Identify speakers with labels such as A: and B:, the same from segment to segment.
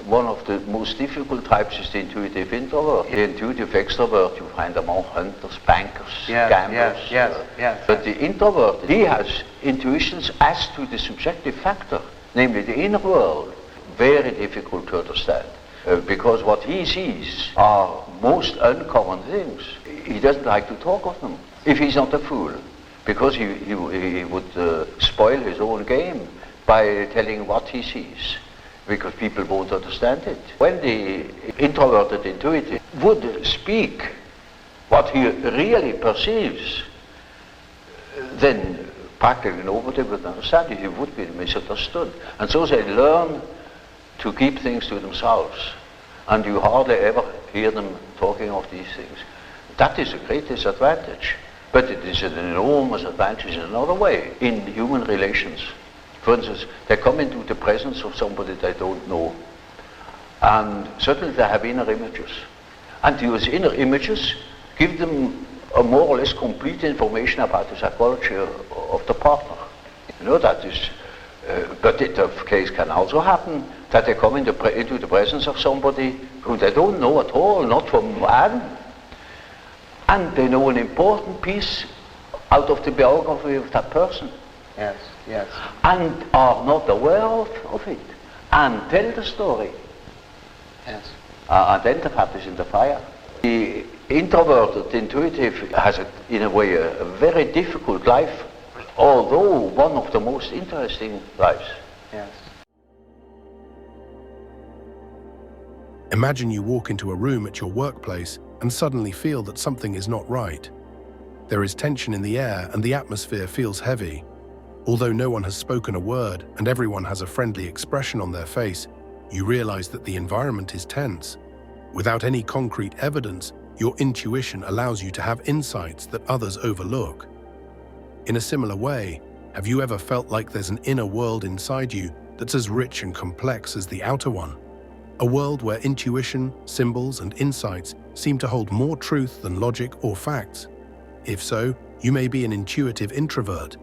A: One of the most difficult types is the intuitive introvert. The intuitive extrovert, you find among hunters, bankers, gamblers.
B: Yes.
A: But the introvert, he has intuitions as to the subjective factor, namely the inner world. Very difficult to understand, because what he sees are most uncommon things. He doesn't like to talk of them, if he's not a fool, because he would spoil his own game by telling what he sees, because people won't understand it. When the introverted intuitive would speak what he really perceives, then practically nobody would understand it. He would be misunderstood. And so they learn to keep things to themselves. And you hardly ever hear them talking of these things. That is a great disadvantage. But it is an enormous advantage in another way, in human relations. For instance, they come into the presence of somebody they don't know, and suddenly they have inner images. And those inner images give them a more or less complete information about the psychology of the partner. You know, that is, but it of case can also happen that they come into the presence of somebody who they don't know at all, not from Adam, and they know an important piece out of the biography of that person.
B: Yes.
A: And are not aware of it, and tell the story.
B: Yes.
A: And then the fat is in the fire. The introverted intuitive has, in a way, a very difficult life, although one of the most interesting lives.
B: Yes.
C: Imagine you walk into a room at your workplace and suddenly feel that something is not right. There is tension in the air and the atmosphere feels heavy. Although no one has spoken a word and everyone has a friendly expression on their face, you realize that the environment is tense. Without any concrete evidence, your intuition allows you to have insights that others overlook. In a similar way, have you ever felt like there's an inner world inside you that's as rich and complex as the outer one? A world where intuition, symbols, and insights seem to hold more truth than logic or facts. If so, you may be an intuitive introvert,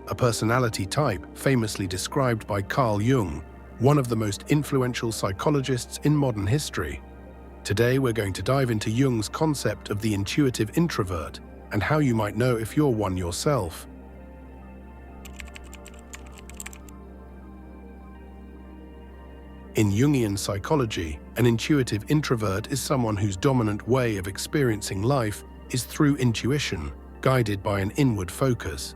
C: a personality type famously described by Carl Jung, one of the most influential psychologists in modern history. Today we're going to dive into Jung's concept of the intuitive introvert and how you might know if you're one yourself. In Jungian psychology, an intuitive introvert is someone whose dominant way of experiencing life is through intuition, guided by an inward focus.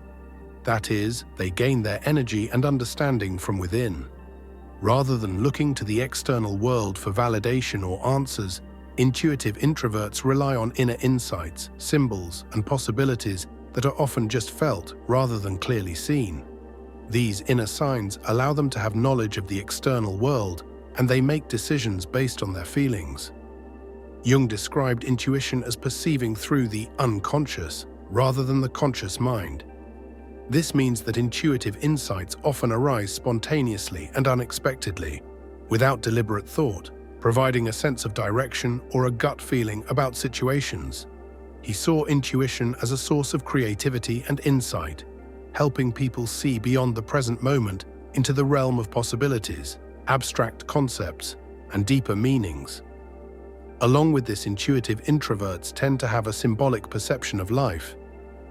C: That is, they gain their energy and understanding from within. Rather than looking to the external world for validation or answers, intuitive introverts rely on inner insights, symbols, and possibilities that are often just felt rather than clearly seen. These inner signs allow them to have knowledge of the external world, and they make decisions based on their feelings. Jung described intuition as perceiving through the unconscious rather than the conscious mind. This means that intuitive insights often arise spontaneously and unexpectedly, without deliberate thought, providing a sense of direction or a gut feeling about situations. He saw intuition as a source of creativity and insight, helping people see beyond the present moment into the realm of possibilities, abstract concepts, and deeper meanings. Along with this, intuitive introverts tend to have a symbolic perception of life.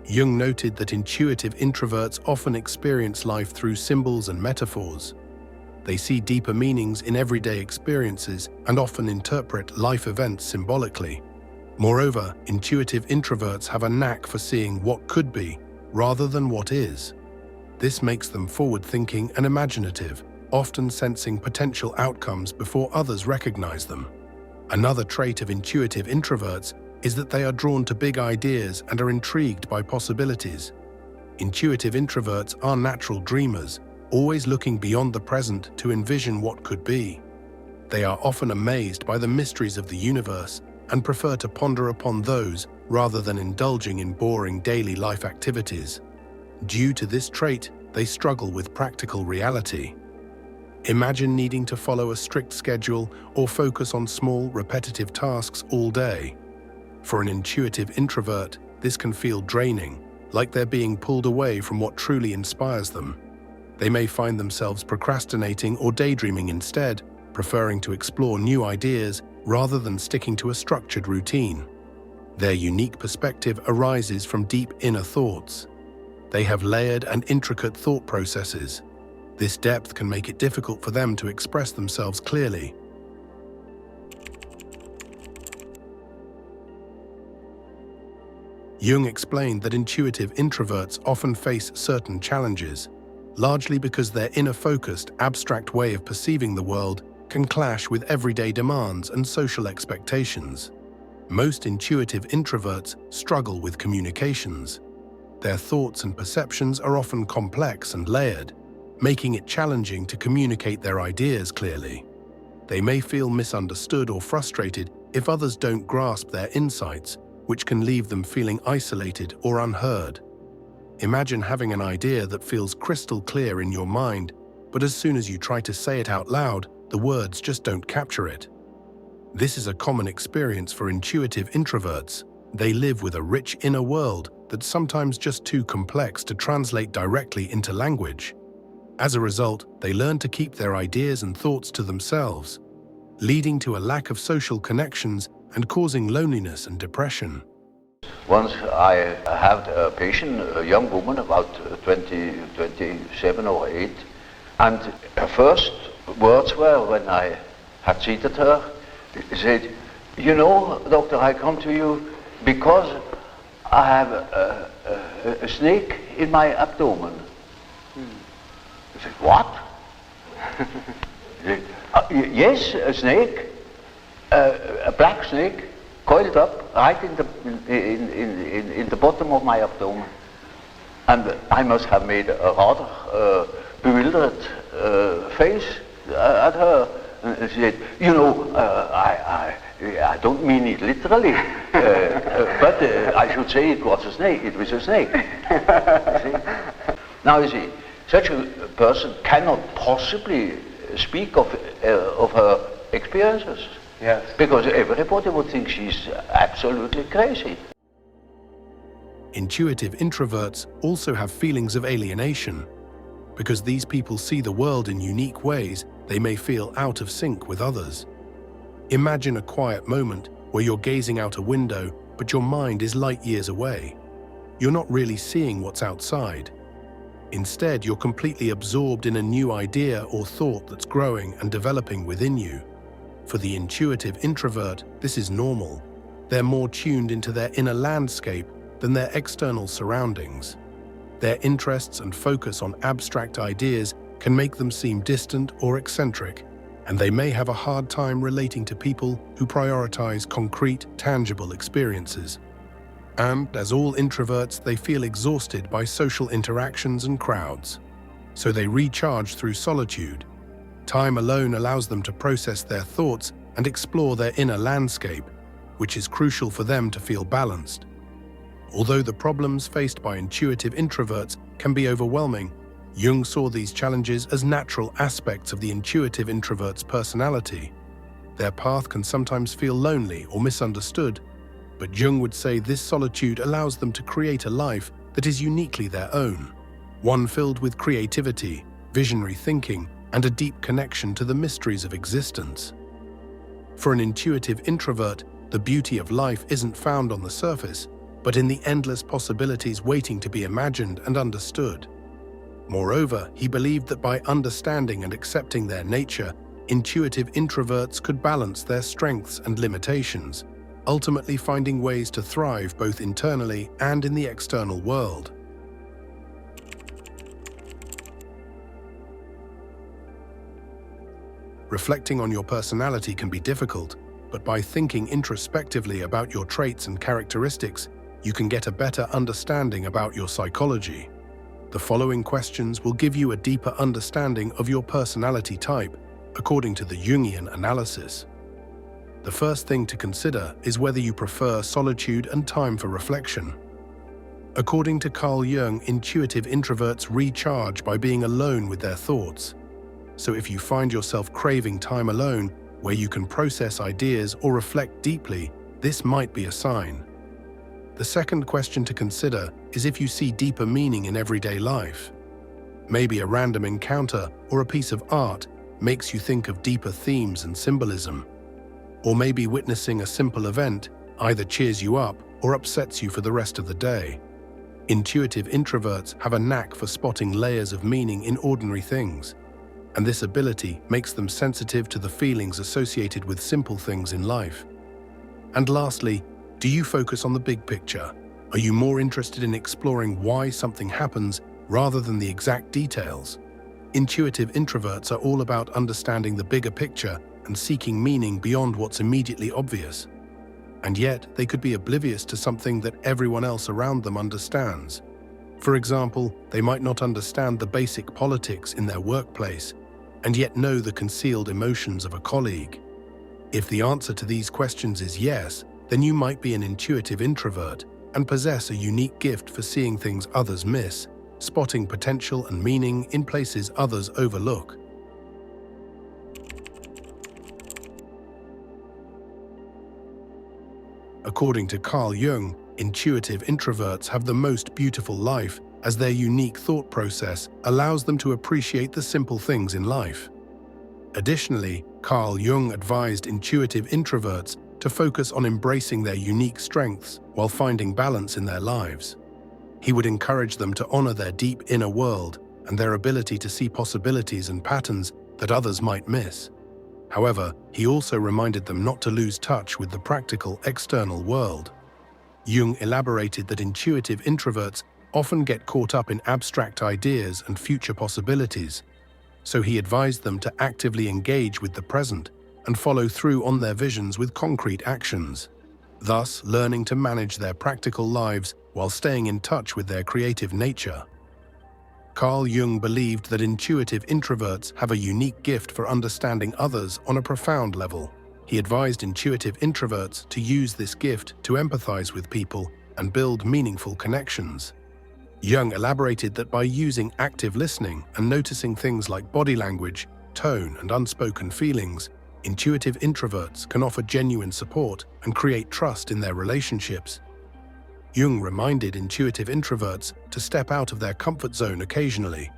C: Jung noted that intuitive introverts often experience life through symbols and metaphors. They see deeper meanings in everyday experiences and often interpret life events symbolically. Moreover, intuitive introverts have a knack for seeing what could be rather than what is. This makes them forward-thinking and imaginative, often sensing potential outcomes before others recognize them. Another trait of intuitive introverts is that they are drawn to big ideas and are intrigued by possibilities. Intuitive introverts are natural dreamers, always looking beyond the present to envision what could be. They are often amazed by the mysteries of the universe and prefer to ponder upon those rather than indulging in boring daily life activities. Due to this trait, they struggle with practical reality. Imagine needing to follow a strict schedule or focus on small, repetitive tasks all day. For an intuitive introvert, this can feel draining, like they're being pulled away from what truly inspires them. They may find themselves procrastinating or daydreaming instead, preferring to explore new ideas rather than sticking to a structured routine. Their unique perspective arises from deep inner thoughts. They have layered and intricate thought processes. This depth can make it difficult for them to express themselves clearly. Jung explained that intuitive introverts often face certain challenges, largely because their inner-focused, abstract way of perceiving the world can clash with everyday demands and social expectations. Most intuitive introverts struggle with communications. Their thoughts and perceptions are often complex and layered, making it challenging to communicate their ideas clearly. They may feel misunderstood or frustrated if others don't grasp their insights, which can leave them feeling isolated or unheard. Imagine having an idea that feels crystal clear in your mind, but as soon as you try to say it out loud, the words just don't capture it. This is a common experience for intuitive introverts. They live with a rich inner world that's sometimes just too complex to translate directly into language. As a result, they learn to keep their ideas and thoughts to themselves, leading to a lack of social connections and causing loneliness and depression.
A: Once I had a patient, a young woman, about 27 or 8, and her first words were, when I had treated her, she said, "You know, doctor, I come to you because I have a snake in my abdomen." I said, "What?" She said, "Yes, a snake, a black snake, coiled up right in the bottom of my abdomen." And I must have made a rather bewildered face at her. And she said, "You know, I don't mean it literally, but I should say it was a snake. It was a snake." You see? Now you see, such a person cannot possibly speak of her experiences.
B: Yes.
A: Because everybody would think she's absolutely crazy.
C: Intuitive introverts also have feelings of alienation. Because these people see the world in unique ways, they may feel out of sync with others. Imagine a quiet moment where you're gazing out a window, but your mind is light years away. You're not really seeing what's outside. Instead, you're completely absorbed in a new idea or thought that's growing and developing within you. For the intuitive introvert, this is normal. They're more tuned into their inner landscape than their external surroundings. Their interests and focus on abstract ideas can make them seem distant or eccentric, and they may have a hard time relating to people who prioritize concrete, tangible experiences. And, as all introverts, they feel exhausted by social interactions and crowds. So they recharge through solitude. Time alone allows them to process their thoughts and explore their inner landscape, which is crucial for them to feel balanced. Although the problems faced by intuitive introverts can be overwhelming, Jung saw these challenges as natural aspects of the intuitive introvert's personality. Their path can sometimes feel lonely or misunderstood, but Jung would say this solitude allows them to create a life that is uniquely their own, one filled with creativity, visionary thinking, and a deep connection to the mysteries of existence. For an intuitive introvert, the beauty of life isn't found on the surface, but in the endless possibilities waiting to be imagined and understood. Moreover, he believed that by understanding and accepting their nature, intuitive introverts could balance their strengths and limitations, ultimately finding ways to thrive both internally and in the external world. Reflecting on your personality can be difficult, but by thinking introspectively about your traits and characteristics, you can get a better understanding about your psychology. The following questions will give you a deeper understanding of your personality type, according to the Jungian analysis. The first thing to consider is whether you prefer solitude and time for reflection. According to Carl Jung, intuitive introverts recharge by being alone with their thoughts. So if you find yourself craving time alone, where you can process ideas or reflect deeply, this might be a sign. The second question to consider is if you see deeper meaning in everyday life. Maybe a random encounter or a piece of art makes you think of deeper themes and symbolism. Or maybe witnessing a simple event either cheers you up or upsets you for the rest of the day. Intuitive introverts have a knack for spotting layers of meaning in ordinary things, and this ability makes them sensitive to the feelings associated with simple things in life. And lastly, do you focus on the big picture? Are you more interested in exploring why something happens rather than the exact details? Intuitive introverts are all about understanding the bigger picture and seeking meaning beyond what's immediately obvious. And yet, they could be oblivious to something that everyone else around them understands. For example, they might not understand the basic politics in their workplace, and yet know the concealed emotions of a colleague. If the answer to these questions is yes, then you might be an intuitive introvert and possess a unique gift for seeing things others miss, spotting potential and meaning in places others overlook. According to Carl Jung, intuitive introverts have the most beautiful life as their unique thought process allows them to appreciate the simple things in life. Additionally, Carl Jung advised intuitive introverts to focus on embracing their unique strengths while finding balance in their lives. He would encourage them to honor their deep inner world and their ability to see possibilities and patterns that others might miss. However, he also reminded them not to lose touch with the practical external world. Jung elaborated that intuitive introverts often get caught up in abstract ideas and future possibilities, so he advised them to actively engage with the present and follow through on their visions with concrete actions, thus learning to manage their practical lives while staying in touch with their creative nature. Carl Jung believed that intuitive introverts have a unique gift for understanding others on a profound level. He advised intuitive introverts to use this gift to empathize with people and build meaningful connections. Jung elaborated that by using active listening and noticing things like body language, tone, and unspoken feelings, intuitive introverts can offer genuine support and create trust in their relationships. Jung reminded intuitive introverts to step out of their comfort zone occasionally.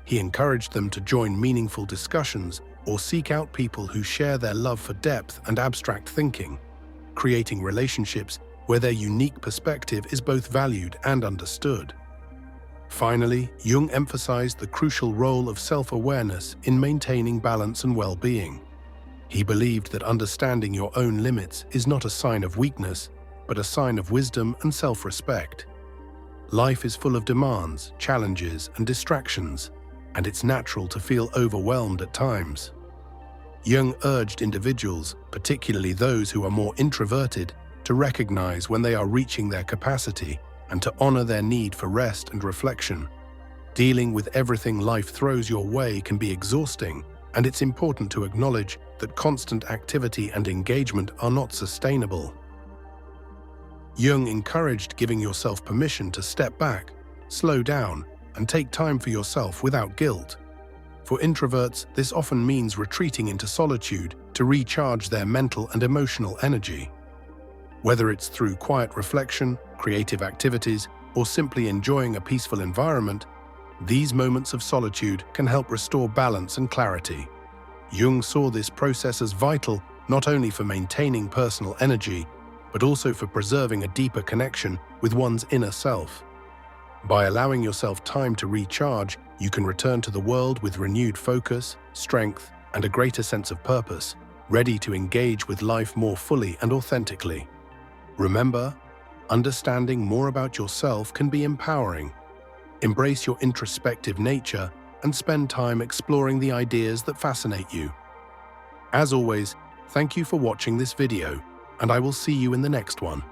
C: He encouraged them to join meaningful discussions or seek out people who share their love for depth and abstract thinking, creating relationships where their unique perspective is both valued and understood. Finally, Jung emphasized the crucial role of self-awareness in maintaining balance and well-being. He believed that understanding your own limits is not a sign of weakness, but a sign of wisdom and self-respect. Life is full of demands, challenges, and distractions, and it's natural to feel overwhelmed at times. Jung urged individuals, particularly those who are more introverted, to recognize when they are reaching their capacity and to honor their need for rest and reflection. Dealing with everything life throws your way can be exhausting, and it's important to acknowledge that constant activity and engagement are not sustainable. Jung encouraged giving yourself permission to step back, slow down, and take time for yourself without guilt. For introverts, this often means retreating into solitude to recharge their mental and emotional energy. Whether it's through quiet reflection, creative activities, or simply enjoying a peaceful environment, these moments of solitude can help restore balance and clarity. Jung saw this process as vital not only for maintaining personal energy, but also for preserving a deeper connection with one's inner self. By allowing yourself time to recharge, you can return to the world with renewed focus, strength, and a greater sense of purpose, ready to engage with life more fully and authentically. Remember, understanding more about yourself can be empowering. Embrace your introspective nature and spend time exploring the ideas that fascinate you. As always, thank you for watching this video, and I will see you in the next one.